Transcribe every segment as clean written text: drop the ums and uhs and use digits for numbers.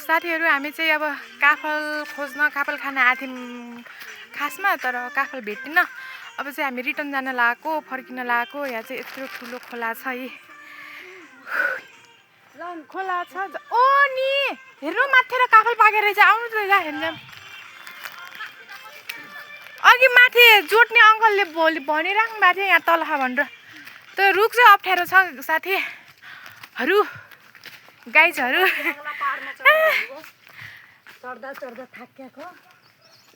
साथीहरू हामी चाहिँ अब काफल खोज्न काफल खान आथ्यौँ खासमा तर काफल भेटिन। अब चाहिँ हामी रिटर्न जान लागेको फर्किन लागेको। यहाँ चाहिँ यत्रो ठुलो खोला छ है खोला छ ओ नि हेर्नु माथि काफल पाकेर रहेछ आउनु त हेर्नु अघि माथि जोड्ने अङ्कलले भनिराख्नु भएको थियो यहाँ तल भनेर तर रुख चाहिँ अप्ठ्यारो छ साथीहरू गाइजहरू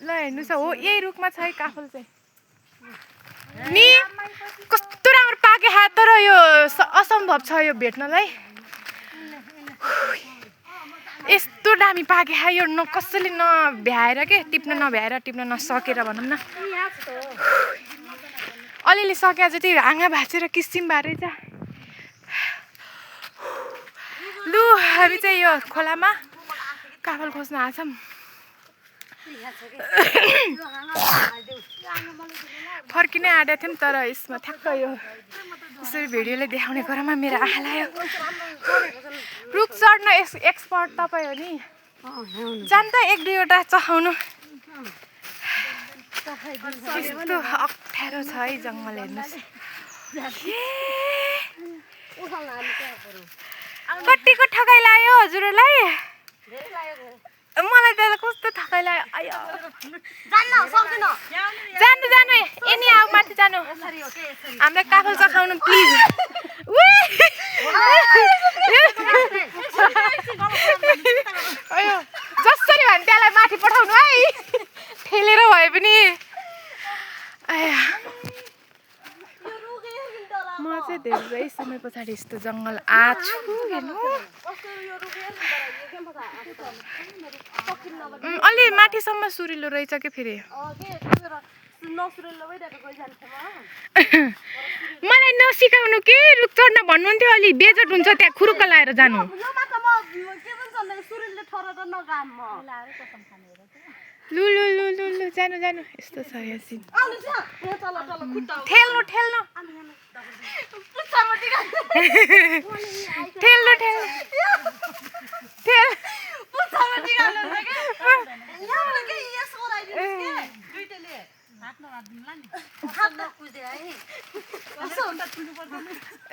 ल हेर्नुहोस् हो यही रुखमा छ है काफल चाहिँ नि कस्तो राम्रो पाके खा तर यो असम्भव छ यो भेट्नलाई यस्तो दामी पाके खा यो कसैले नभ्याएर के टिप्न नसकेर भनौँ न अलिअलि सके जति हाँगा भाँचेर किसिम भएर छ लु हामी चाहिँ यो खोलामा काफल खोज्न आछौँ फर्किनै आँटेको थियौँ तर यसमा ठ्याक्क यो यसरी भिडियोले देखाउने क्रममा मेरो आँखा लाग्यो रुख चढ्न एक्सपर्ट तपाईँ हो नि जान त एक दुईवटा चखाउनु यस्तो अप्ठ्यारो छ है जङ्गल हेर्नुहोस् कतिको ठकाइ लाग्यो हजुरहरूलाई मलाई त कस्तो थकाइ लाग्यो जानु यनी आऊ माथि जानु हामीलाई काफल चखाउनु प्लिज जसरी भने त्यसलाई माथि पठाउनु है ठेलेर भए पनि म चाहिँ धेरै समय पछाडि यस्तो जङ्गल आछु हेर्नु अलि माथिसम्म सुरिलो रहेछ के फेरि मलाई नसिकाउनु के रुख चढ्न भन्नुहुन्थ्यो अलि बेजोट हुन्छ त्यहाँ खुरुक्क लाएर जानु लु लु लु लु लु जानु यस्तो छ यहाँ सिन ठेल्नु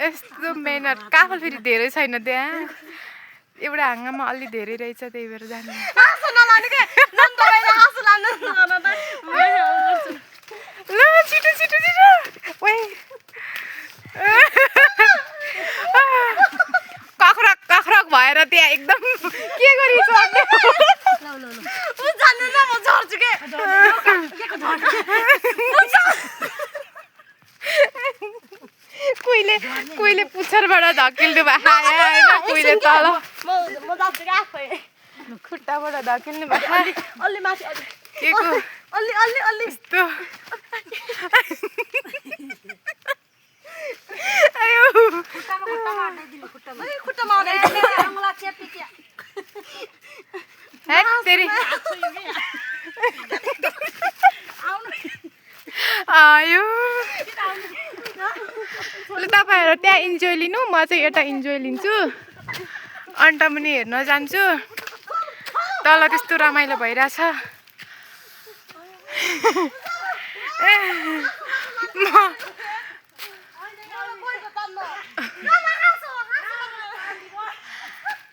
यस्तो मेहनत काफल फेरि धेरै छैन त्यहाँ एउटा हाँगामा अलि धेरै रहेछ त्यही भएर जानु ल छिटो कखरक भएर त्यहाँ एकदम के गरिन्छ कोहीले पुच्छरबाट धकिल्नु भएको होइन कोहीले तल खुट्टाबाट धकिल्नु भएको यस्तो आयो ल तपाईँहरू त्यहाँ इन्जोय लिनु म चाहिँ यता इन्जोय लिन्छु अन्त पनि हेर्न जान्छु तल त्यस्तो रमाइलो भइरहेछ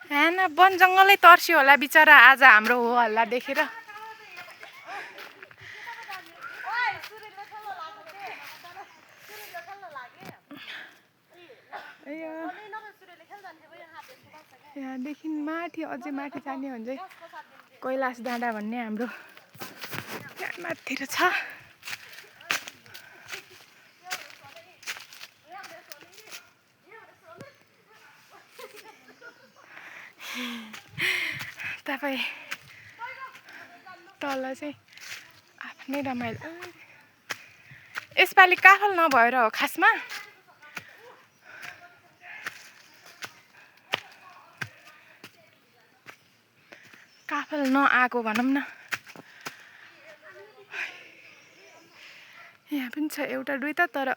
हैन वन जङ्गलै तर्स्यो होला बिचरा आज हाम्रो हो हल्ला देखेर यहाँदेखि माथि अझै माथि जाने भने चाहिँ कैलाश डाँडा भन्ने हाम्रो त्यहाँ माथितिर छ तपाईँ तल चाहिँ आफ्नै रमाइलो यसपालि काफल नभएर हो खासमा काफल नआएको भनौँ न यहाँ पनि छ एउटा दुईटा तर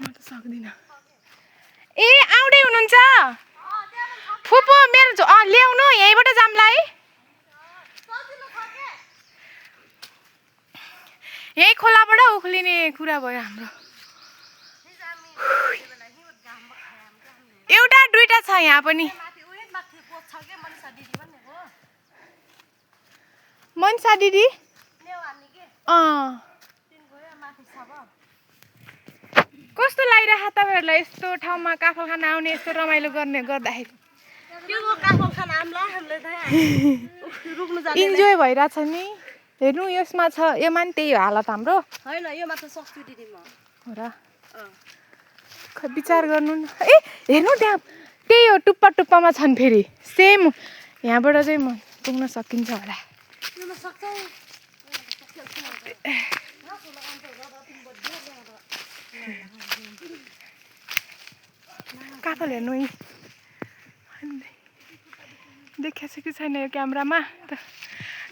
म त सक्दिनँ ए आउँदै हुनुहुन्छ फुपू मेरो ल्याउनु यही कुरा भयो हाम्रो एउटा दुईटा छ यहाँ पनि मनसा दिदी कस्तो लागिरहेको तपाईँहरूलाई यस्तो ठाउँमा काफल खान आउने यस्तो रमाइलो गर्ने गर्दाखेरि इन्जोय भइरहेछ नि हेर्नु यसमा छ योमा नि त्यही हालत हाम्रो होइन यो मात्र सक्छु दिदी म हो र खै विचार गर्नु न ए हेर्नु त्यहाँ त्यही हो टुप्पा टुप्पामा छन् फेरि सेम यहाँबाट चाहिँ म पुग्न सकिन्छ होला काफल हेर्नु देखाएको छ कि छैन यो क्यामेरामा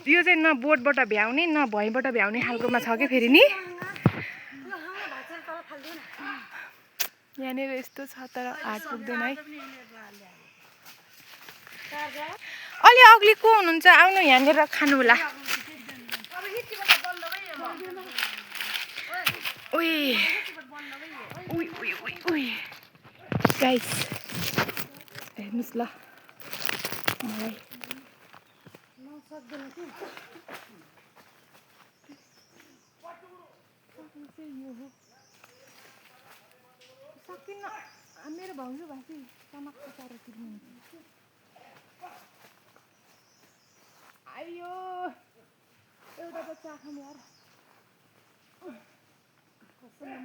यो चाहिँ न बोटबाट भ्याउने न भुइँबाट भ्याउने खालकोमा छ कि फेरि नि यहाँनिर यस्तो छ तर हात पुग्दैन है अलि अग्ली को हुनुहुन्छ आउनु यहाँनिर खानु होला गाइस हेर्नुहोस् ल मलाई सकिन्न मेरो भाउजू भाषी टमाटर चारो किन्नुहुन्छ आइयो एउटा त चिया खानु यार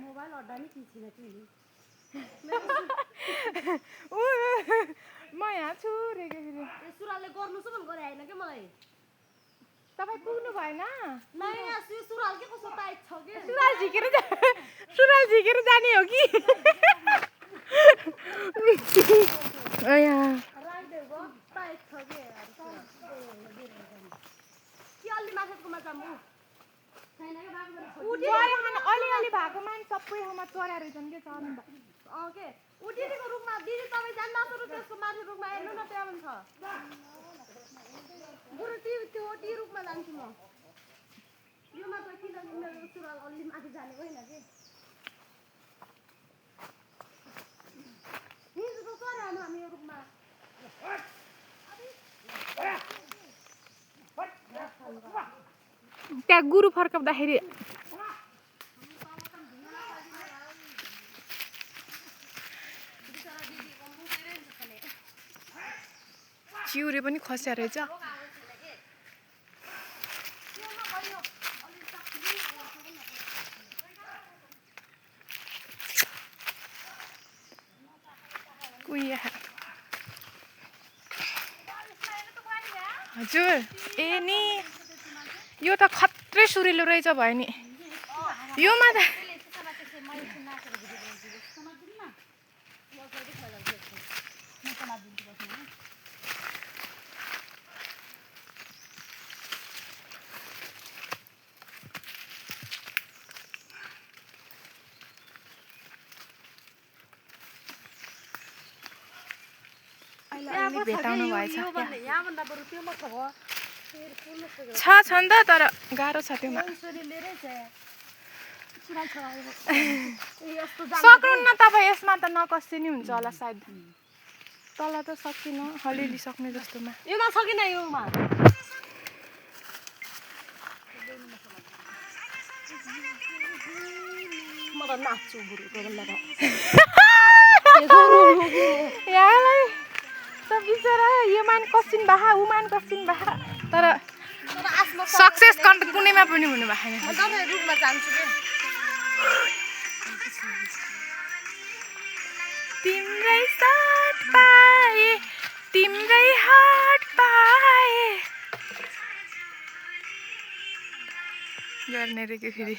मोबाइल अड्डा नि किन्छिन कि म यहाँ छु रे के फेरि सुरालले गर्नु छ भने गरे हैन के मलाई तपाईँ पुग्नु भएन नै सुराल के कस्तो टाइट छ के सुराल झिकेर जाने हो कि राइदेको टाइट छ के अलि माथिकोमा जाम्बु छैन के बाबु अलिअलि भएको मान सबै ठाउँमा चरा रहेछन् के चर्नु के उटिको रुखमा दिदी तपाईँ जान्नु त्यसको माथि रुखमा हेर्नु न त्यहाँ पनि छ बरु त्यो टी रुखमा जान्छु म यो मात्र किन मेरो सुराल अलि माथि जाने होइन कि हिजो त चरा हामी यो रुखमा त्यहाँ गुरु फर्काउँदाखेरि चिउरे पनि खस्या रहेछ हजुर ए नि यो त खत्रै सुरिलो रहेछ भयो नि योमा त भेटाउनु भएछ छ नि त तर गाह्रो छ त्योमा सक्नु न तपाईँ यसमा त नकस्सी नि हुन्छ होला सायद तल त सकिन अलिअलि सक्ने जस्तोमा योमा सकिन योमा म त नाच्छु बुढो यहाँलाई त बिचरा यो मान कसिन बाहा उमान कसिन बाहा तर सक्सेस कुनैमा पनि हुनु भएन म तपाईँ रुखमा जान्छु के तिम्रै साथ पाए तिम्रै हात पाए गर्ने रे के फेरि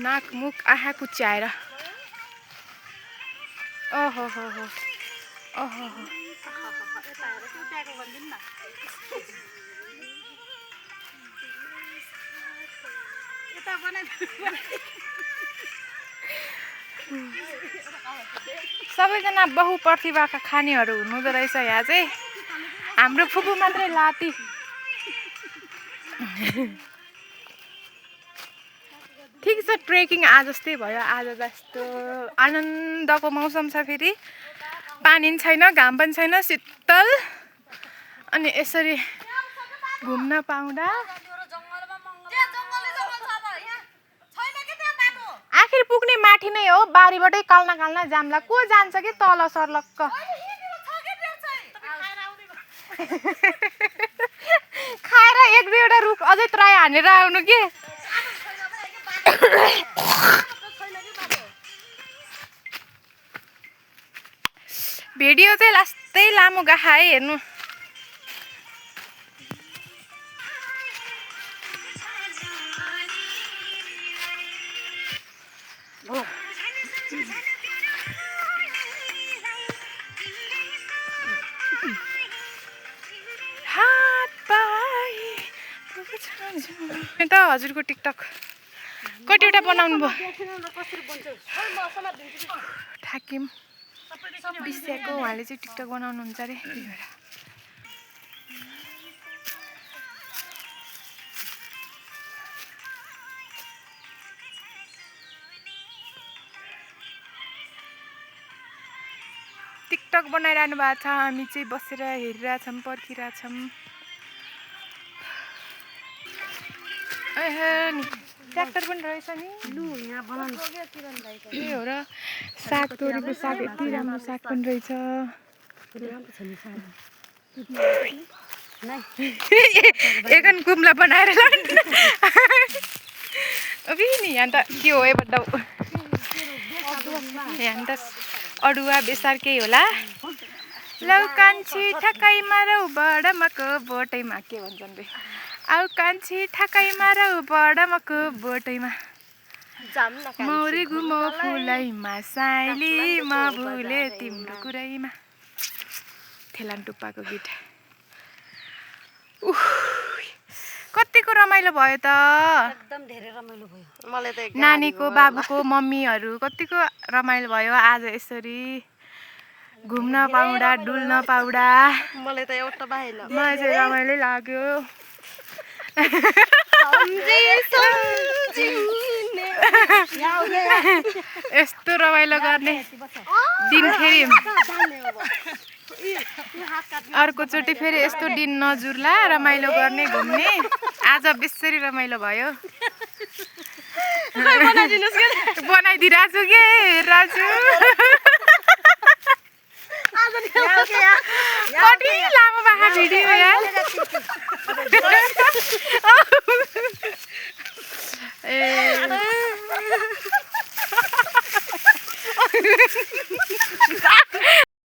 नाक मुख आँखा कुच्याएर ओहो हो हो ओहो सबैजना बहुप्रतिभाका खानेहरू हुनुहुँदो रहेछ यहाँ चाहिँ हाम्रो फुपू मात्रै लाती ठिक छ ट्रेकिङ आज जस्तै भयो आज जस्तो आनन्दको मौसम छ फेरि पानी पनि छैन घाम पनि छैन शीतल अनि यसरी घुम्न पाउँदा आखिर पुग्ने माथि नै हो बारीबाटै काल्ना जाम्ला को जान्छ कि तल सर्लक्क खाएर एक दुईवटा रुख अझै ट्राई हानेर आउनु के भिडियो चाहिँ लास्टै लामो गाहा है हेर्नु त हजुरको टिकटक कतिवटा बनाउनु भयो थाकिम बिस्याको उहाँले चाहिँ टिकटक बनाउनुहुन्छ अरे टिकटक बनाइरहनु भएको छ हामी चाहिँ बसेर हेरिरहेछौँ पर्खिरहेछौँ ट्र्याक्टर पनि रहेछ नि त्यही हो र साग तोरीको साग यति राम्रो साग पनि रहेछ एगन कुम्ला बनाएर अबि नि यहाँ त के हो यहाँ त अडुवा बेसार केही होला लौ कान्छी ठक्कैमा रौ बडमको बोटैमा के भन्छन् रे आउ कान्छी ठक्कैमा रौ बडमको बोटैमा मौरी घुमो फुलैमा साइली म भुले तिम्रो कुरैमा थेलान टुप्पाको गीत कतिको रमाइलो भयो त एकदम धेरै रमाइलो भयो मलाई त नानीको बाबुको मम्मीहरू कतिको रमाइलो भयो आज यसरी घुम्न पाउँदा डुल्न पाउँदा मलाई त एउटा भएन मलाई चाहिँ रमाइलो लाग्यो यस्तो रमाइलो गर्ने दिन फेरि अर्कोचोटि फेरि यस्तो दिन नजुर्ला रमाइलो गर्ने घुम्ने आज बेसरी रमाइलो भयो बनाइदिरहेको छु के राजु कति लामो बाखा भिडियो यार